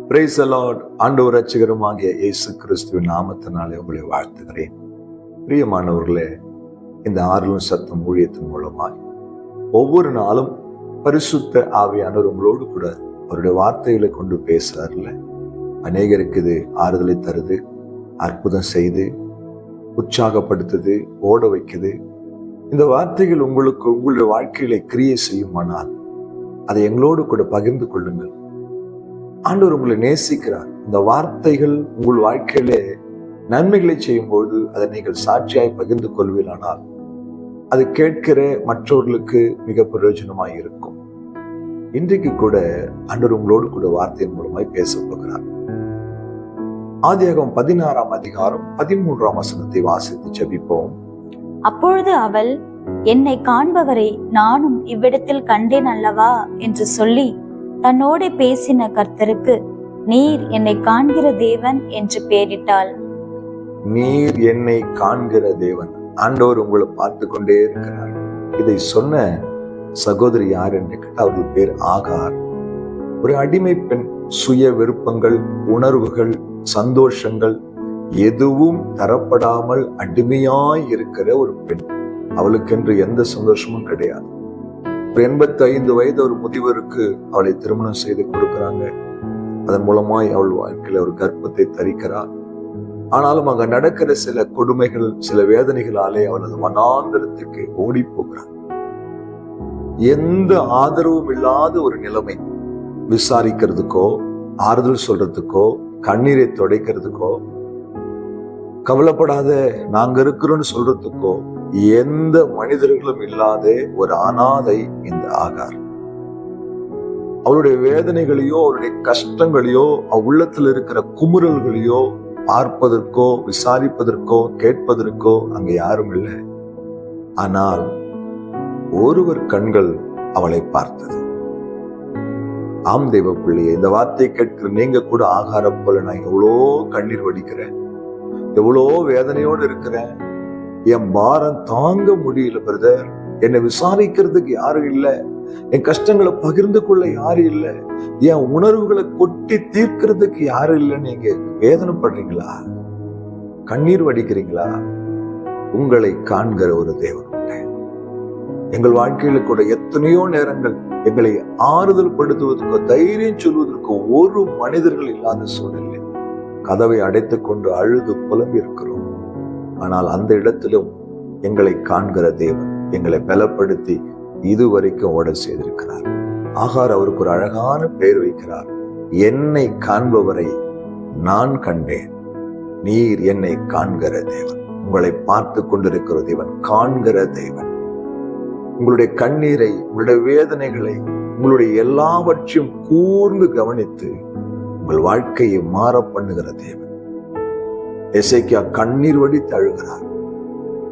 Praise the Lord. ஆண்டவர் ரட்சகருமாகிய இயேசு கிறிஸ்துவின் நாமத்தினாலே உங்களை வாழ்த்துகிறேன். பிரியமானவர்களே, இந்த ஆறுதலும் சத்தம் ஊழியத்தின் மூலமாய் ஒவ்வொரு நாளும் பரிசுத்த ஆவியானவர் உங்களோடு கூட அவருடைய வார்த்தைகளை கொண்டு பேசுறாருல. அநேகருக்கு இது ஆறுதலை தருது, அற்புதம் செய்து, உற்சாகப்படுத்துது, ஓட வைக்குது. இந்த வார்த்தைகள் உங்களுக்கு உங்களுடைய வாழ்க்கையில கிரியை செய்யுமானால் அதை எங்களோடு கூட பகிர்ந்து கொள்ளுங்கள். ஆண்டவர் உங்களை நேசிக்கிறார். இந்த வார்த்தைகள் உங்கள் வாழ்க்கையிலே நன்மைகளை செய்யும்போது அதை நீங்கள் சாட்சியாய் பகிர்ந்து கொள்வீர்களானால் அது கேட்கிற மற்றவர்களுக்கு மிக பிரயோஜனமாய் இருக்கும். இன்றைக்கு கூட ஆண்டவர் உங்களோடு கூட வார்த்தையின் மூலமாய் பேச போகிறார். ஆதியாகமம் 16ஆம் அதிகாரம் 13ஆம் வசனத்தை வாசித்து ஜெபிப்போம். அப்பொழுது அவள், என்னை காண்பவரை நானும் இவ்விடத்தில் கண்டேன் அல்லவா என்று சொல்லி தன்னோடு பேசின கர்த்தருக்கு நீர் என்னை காண்கிற தேவன் என்று பெயரிட்டாள். நீர் என்னை காண்கிற தேவன். ஆண்டவர் உங்களை பார்த்து கொண்டே இருக்கிறார். இதை சொன்ன சகோதரி யார் என்று கேட்டால் அவர்கள் பேர் ஆகார். ஒரு அடிமை பெண். சுய விருப்பங்கள், உணர்வுகள், சந்தோஷங்கள் எதுவும் தரப்படாமல் அடிமையாய் இருக்கிற ஒரு பெண். அவளுக்கென்று எந்த சந்தோஷமும் கிடையாது. 85 வயது ஒரு முதியவருக்கு அவளை திருமணம் செய்து கொடுக்கிறாங்க. அதன் மூலமாய் அவள் வாழ்க்கையில ஒரு கர்ப்பத்தை தரிக்கிறார். ஆனாலும் அங்க நடக்கிற சில கொடுமைகள், சில வேதனைகளாலே அவள் அது வனாந்தரத்துக்கு ஓடி போகிறார். எந்த ஆதரவும் இல்லாத ஒரு நிலைமை. விசாரிக்கிறதுக்கோ, ஆறுதல் சொல்றதுக்கோ, கண்ணீரை துடைக்கிறதுக்கோ, கவலைப்படாத நாங்க இருக்கிறோம்னு சொல்றதுக்கோ எந்த மனிதர்களும் இல்லாத ஒரு அனாதை இந்த ஆகார். அவருடைய வேதனைகளையோ, அவருடைய கஷ்டங்களையோ, உள்ளத்துல இருக்கிற குமுறல்களையோ பார்ப்பதற்கோ, விசாரிப்பதற்கோ, கேட்பதற்கோ அங்க யாரும் இல்லை. ஆனால் ஒருவர் கண்கள் அவளை பார்த்தது. ஆம் தெய்வ பிள்ளையே, இந்த வார்த்தை கேட்கிற நீங்க கூட ஆகாரம் போல நான் எவ்வளோ கண்ணீர் வடிக்கிறேன், எவ்வளோ வேதனையோடு இருக்கிறேன், என் பாரம் தாங்க முடியல பிரதர், என்னை விசாரிக்கிறதுக்கு யாரும் இல்லை, என் கஷ்டங்களை பகிர்ந்து கொள்ள யாரும் இல்லை, என் உணர்வுகளை கொட்டி தீர்க்கிறதுக்கு யாரும் இல்லை. நீங்க வேதனைப்படுறீங்களா? கண்ணீர் வடிக்கிறீங்களா? உங்களை காண்கிற ஒரு தேவன் உண்டு. எங்கள் வாழ்க்கையில கூட எத்தனையோ நேரங்கள் எங்களை ஆறுதல் படுத்துவதற்கோ, தைரியம் சொல்வதற்கோ ஒரு மனிதர்கள் இல்லாத சூழ்நிலை கதவை அடைத்துக் கொண்டு அழுது புலம்பி இருக்கிறோம். ஆனால் அந்த இடத்திலும் எங்களை காண்கிற தேவன் எங்களை பலப்படுத்தி இதுவரைக்கும் ஓட செய்திருக்கிறார். ஆகார் அவருக்கு ஒரு அழகான பெயர் வைக்கிறார். என்னை காண்பவரை நான் கண்டேன். நீர் என்னை காண்கிற தேவன். உங்களை பார்த்து கொண்டிருக்கிற தேவன், காண்கிற தேவன். உங்களுடைய கண்ணீரை, உங்களுடைய வேதனைகளை, உங்களுடைய எல்லாவற்றையும் கூர்ந்து கவனித்து உங்கள் வாழ்க்கையை மாற பண்ணுகிற தேவன். எசேக்கியா கண்ணீர் வடித்து அழுகிறார்.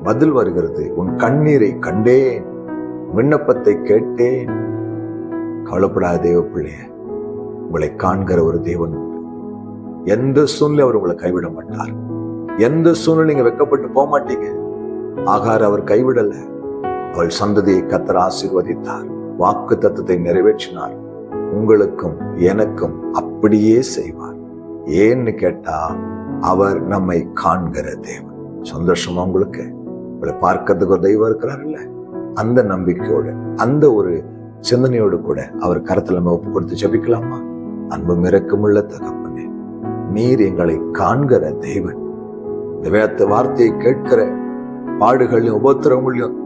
பதில் வருகிறது, உன் கண்ணீரை கண்டேன், விண்ணப்பத்தை கேட்டேன். கவலைப்படாத தேவ பிள்ளைய, உங்களை காண்கிற ஒரு தேவன் உண்டு. எந்த சூழ்நிலை அவர் உங்களை கைவிட மாட்டார். எந்த சூழ்நிலை நீங்க வெட்கப்பட்டு போக மாட்டீங்க. ஆகார் அவர் கைவிடல. அவள் சந்ததியை கர்த்தர் ஆசீர்வதித்தார். வாக்கு தத்தத்தை நிறைவேற்றினார். உங்களுக்கும் எனக்கும் அப்படியே செய்வார். ஏன்னு கேட்டா அவர் நம்மை காண்கிற தேவன். சந்தோஷமா உங்களுக்கு? உங்களை பார்க்கறதுக்கு ஒரு தெய்வம் இருக்கிறார் இல்ல? அந்த நம்பிக்கையோட, அந்த ஒரு சிந்தனையோடு கூட அவர் கரத்துல நம்ம ஒப்பு கொடுத்து ஜெபிக்கலாமா? அன்பும் இரக்கமுள்ள தகப்பனே, நீர் எங்களை காண்கிற தேவன். இந்த வேத வார்த்தையை கேட்கிற பாடுகளையும் உபத்திரவங்களையும்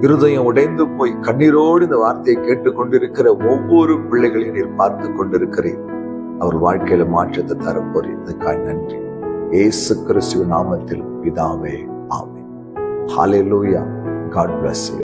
இருதயம் உடைந்து போய் கண்ணீரோடு இந்த வார்த்தையை கேட்டுக்கொண்டிருக்கிற ஒவ்வொரு பிள்ளைகளையும் நீர் பார்த்து கொண்டிருக்கிறீர். அவர் வாழ்க்கையில மாற்றத்தை தரப்போறீர். இதுக்காய் நன்றி. இயேசு கிறிஸ்துவின் நாமத்தில் பிதாவே, ஆமென். ஹல்லேலூயா. God bless you.